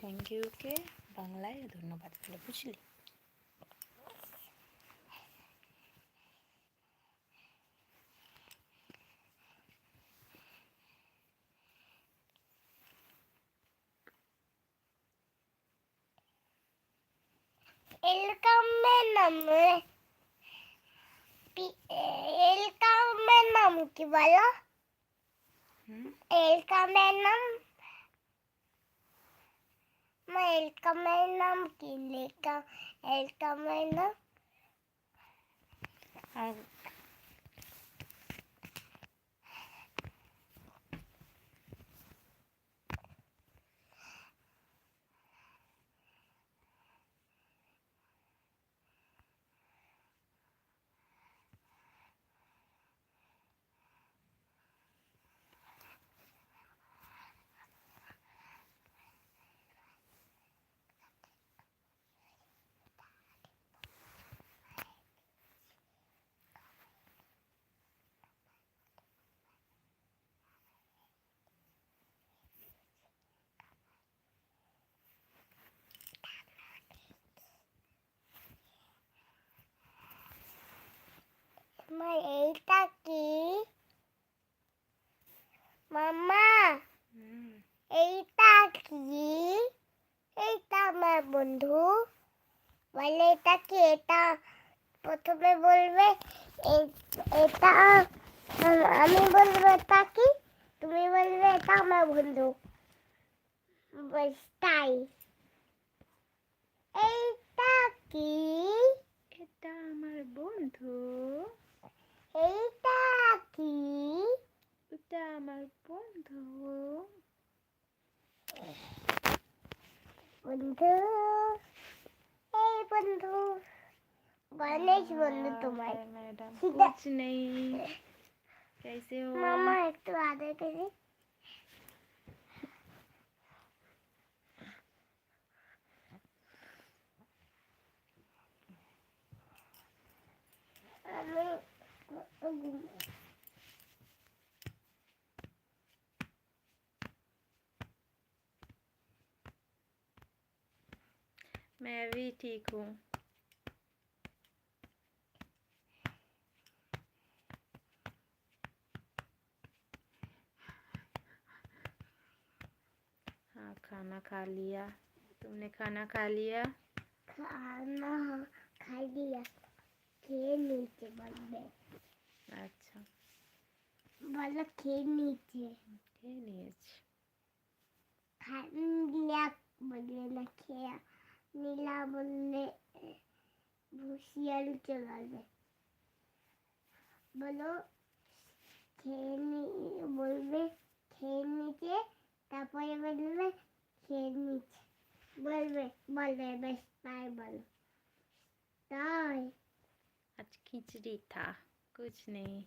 Thank UK বাংলায় ধন্যবাদ বলে, বুঝলি? এলকামের নাম কি বলো? এলকামের নাম কি? এলকামের নাম এইটা কি মামা? এইটা কি? এইটা আমার বন্ধু বলে এটা কি? এটা প্রথমে বলবে এটা, আমি বলবো এটা কি, তুমি বলবে এটা আমার বন্ধু, তাই। এইটা কি? এটা আমার বন্ধু। এইটা কি? এটা আমার বন্ধু। বন্ধু, এই বন্ধু, গণেশ বন্ধু তোমার। मैडम कुछ नहीं, कैसे हो? মামা একটু আদর করি। मैं भी ठीक हूँ। हाँ, खाना खा लिया। तुमने खाना खा लिया? खाना खा लिया, খেয়ে নিয়েছে বলবে। আচ্ছা, বলো খেয়ে নিয়েছে। খেয়ে নিয়েছি। খাইয়া বললে না, খেয়া নীলা বললে শিয়াল চলে আসবে। বলো বলবে খেয়ে নিয়েছে, তারপরে বলবে খেয়ে নিয়েছে, বলবে বেশ তাই বলো। তাই आज खिचड़ी था, कुछ नहीं।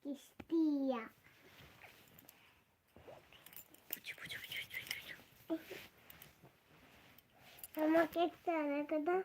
কিস্তিয়া আমাকে একটা কথা